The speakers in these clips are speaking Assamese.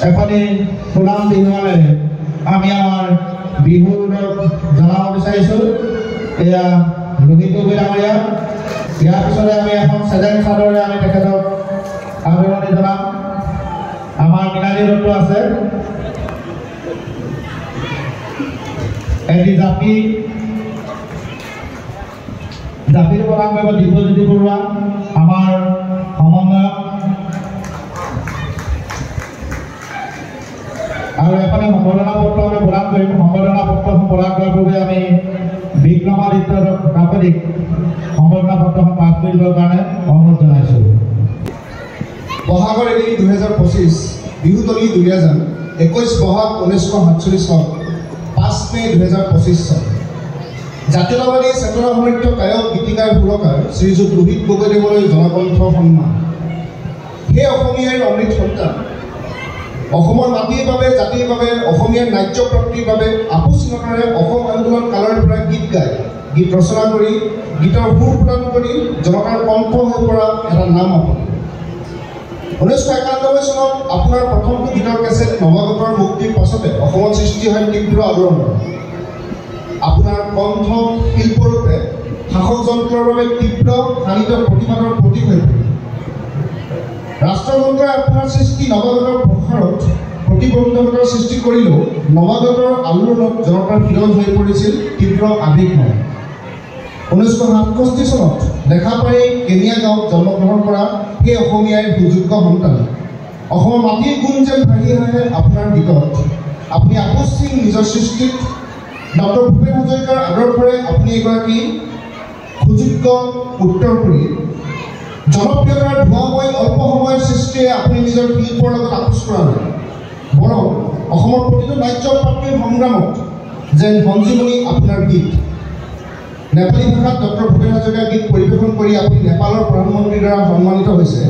এখনি সুনাম বিহুৱালে আমি আমাৰ বিহুৰ জনাব বিচাৰিছোঁ। এয়া লুহিত গগৈ ডাঙৰীয়া। ইয়াৰ পিছতে আমি এখন চেলেং চাদৰে আমি তেখেতক আদৰণি জনাম। আমাৰ মীনালী দত্ত আছে, এটি জাপিৰ প্ৰদান কৰিব দিব্যজ্যোতি বৰুৱা, আমাৰ সমন্বয়ক। আৰু এখনে সম্বৰ্ধনা পত্ৰ আমি প্ৰদান কৰিম। সম্বৰ্ধনা পত্ৰখন প্ৰদান কৰাৰ পূৰ্বে আমি বিক্ৰমাদিত্য কাকতিক সম্বৰ্ধনা পত্ৰখন পাঠ কৰি দিবৰ কাৰণে অনুৰোধ জনাইছোঁ। বহাগৰ এদিন 2025 বিহুতলী 21 বহাগ 1947 চন 5 মে 2025 চন। জাতীয়তাবাদী চেতনা সমৃদ্ধ গায়ক গীতিকাৰ সুৰকাৰ শ্ৰীযুত লুহিত গগৈদেৱলৈ জনকণ্ঠ সন্মান। সেই অসমীয়াৰ অমৃত সন্তান অসমৰ মাটিৰ বাবে, জাতিৰ বাবে, অসমীয়াৰ ন্যায্য প্ৰাপ্তিৰ বাবে আপোচহীনতাৰে অসম আন্দোলন কালৰ পৰা গীত গাই, গীত ৰচনা কৰি, গীতৰ সুৰ প্ৰদান কৰি জনতাৰ কণ্ঠ হৈ পৰা এটা নাম আপুনি। 1991 চনত আপোনাৰ প্ৰথমটো গীতৰ কেছেট নৱাগতৰ মুক্তিৰ পাছতে অসমত সৃষ্টি হয় তীব্ৰ আলোড়নৰ। আপোনাৰ কণ্ঠ শিল্পৰূপে শাসক যন্ত্ৰৰ বাবে তীব্ৰ শানিত প্ৰতিবাদৰ প্ৰতীক হৈ পৰে। ৰাষ্ট্ৰযন্ত্ৰই আপোনাৰ সৃষ্টি নৱাগতৰ প্ৰসাৰত প্ৰতিবন্ধকতাৰ সৃষ্টি কৰিলেও নৱাগতৰ আলোড়নত জনতাৰ হৃদয় হৈ পৰিছিল তীব্ৰ আৱেগময়। 1967 চনত দেখা পাই কেনিয়া গাঁৱত জন্মগ্ৰহণ কৰা সেই অসমীয়াৰ সুযোগ্য সন্তান অসমৰ মাটিৰ গুণ যেন ভাঙি আহে আপোনাৰ গীতত। আপুনি আপোচহীন নিজৰ সৃষ্টিত ডক্টৰ ভূপেন হাজৰিকাৰ আদৰ্শৰে আপুনি এগৰাকী সুযোগ্য উত্তৰসূৰী। জনপ্ৰিয়তাৰ ধোঁৱাময় অল্প সময়ৰ সৃষ্টিয়ে আপুনি নিজৰ শিল্পৰ লগত আপোচ কৰা নাই, বৰং অসমৰ প্ৰতিটো ন্যায্য প্ৰাপ্তিৰ সংগ্ৰামত যেন সঞ্জীৱনী আপোনাৰ গীত। নেপালী ভাষাত ডক্টৰ ভূপেন হাজৰিকাৰ গীত পৰিৱেশন কৰি আপুনি নেপালৰ প্ৰধানমন্ত্ৰীৰ দ্বাৰা সন্মানিত হৈছে।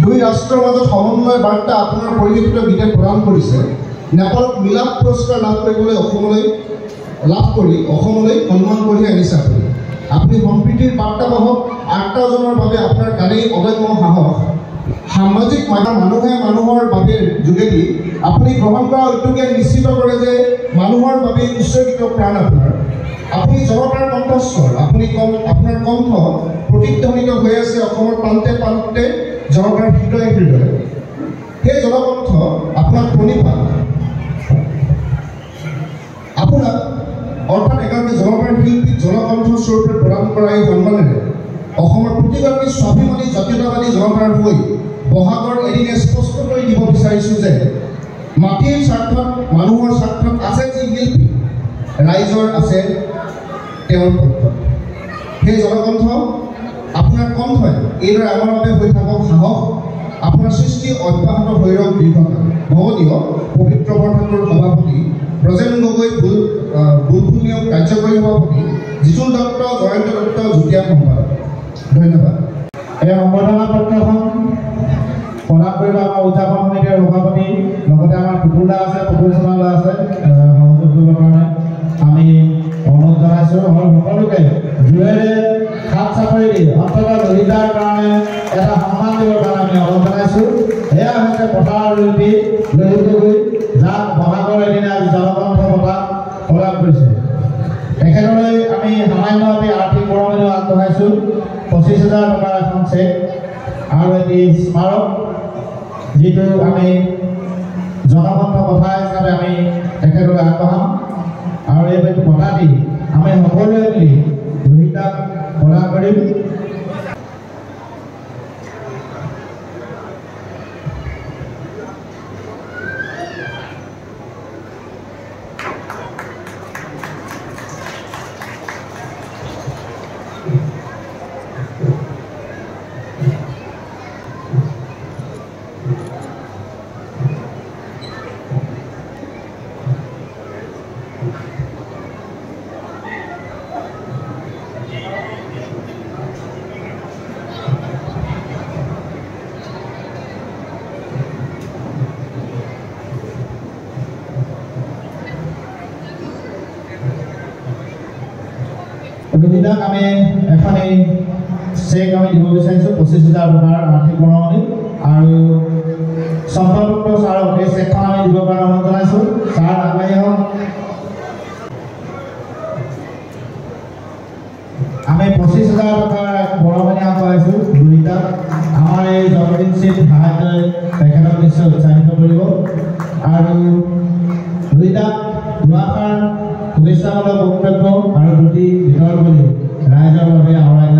দুই ৰাষ্ট্ৰৰ মাজত সমন্বয় বাৰ্তা আপোনাৰ পৰিৱেশিত গীতে প্ৰদান কৰিছে। নেপালত মিলাপ পুৰস্কাৰ লাভ কৰি অসমলৈ সন্মান কঢ়িয়াই আনিছে আপুনি। আপুনি সম্প্ৰীতিৰ বাৰ্তাবাহক আত্মজনৰ বাবে আপোনাৰ গানেই অদম্য সাহস। সামাজিক মানুহে মানুহৰ বাবে যোগেদি আপুনি গ্ৰহণ কৰা উদ্যোগে নিশ্চিত কৰে যে মানুহৰ বাবে উৎসৰ্গিত প্ৰাণ আপোনাৰ। আপুনি জনতাৰ কণ্ঠস্বৰ, আপোনাৰ কণ্ঠ প্ৰতিধ্বনিত হৈ আছে অসমৰ প্ৰান্তে প্ৰান্তে জনতাৰ হৃদয়ে হৃদয়ে। সেই জনকণ্ঠ আপোনাক প্ৰণিপাত। আপোনাক অৰ্থাৎ এগৰাকী জনতাৰ শিল্পীক জনকণ্ঠ স্বৰূপে প্ৰদান কৰা এই সন্মানেৰে অসমৰ প্ৰতিগৰাকী স্বাভিমানী জাতীয়তাবাদী জনতাৰ হৈ বহাগৰ এদিনে স্পষ্ট কৰি দিব বিচাৰিছোঁ যে মাটিৰ স্বাৰ্থত, মানুহৰ স্বাৰ্থত আছে যি শিল্পী, ৰাইজৰ আছে তেওঁৰ পক্ষত। সেই জনকণ্ঠ আপোনাৰ কণ্ঠই এইদৰে আমাৰ বাবে হৈ থাকক সাহস। আপোনাৰ সৃষ্টি অব্যাহত হৈ ৰওক দীৰ্ঘকাল। ভৱদীয় পবিত্ৰ বৰঠাকুৰ সভাপতি, ব্ৰজেন গগৈ বুলবুলিয়ক কাৰ্যকৰী সভাপতি, জিতুল দত্ত, জয়ন্ত দত্ত যুটীয়া সম্পাদক। ধন্যবাদ। এই সম্বৰ্ধনা পত্ৰখন প্ৰদান কৰিব আমাৰ উদযাপন সমিতিৰ সভাপতি, লগতে আমাৰ পুতুল দা আছে, পুতুল সোণোৱাল আছে, সহযোগ কৰিবৰ কাৰণে আমি অনুৰোধ জনাইছোঁ। সকলোকে জুৱেৰে হাত চাপৰি দি অন্ততঃ লুহিতাৰ কাৰণে এটা সন্মান দিবৰ কাৰণে আমি অনুৰোধ জনাইছোঁ। এয়া হৈছে পথাৰ শিল্পী লুহিত গগৈ, যাক বহাগৰ এদিনা আজি জনকণ্ঠ বঁটা প্ৰদান কৰিছে। তেখেতলৈ আমি সামান্যভাৱে আৰ্থিক বৰঙণি আগবঢ়াইছোঁ। 25,000 টকাৰ এখন চেক আৰু এটি স্মাৰক, যিটো আমি জনকণ্ঠ বঁটা হিচাপে আমি তেখেতলৈ আগবঢ়াম। আৰু এই বঁটাটি আমি সকলোৱে মিলি লুহিতাক প্ৰদান কৰিম। লুহিতাক আমি এখন চেক আমি দিব বিচাৰিছোঁ 25,000 টকাৰ আৰ্থিক বৰঙণি। আৰু চম্পদত্ত ছাৰক এই চেকখন আমি শুভেচ্ছামূলক বক্তব্য আৰু দুটি গীতৰ বুলি ৰাইজৰ বাবে আওৰাই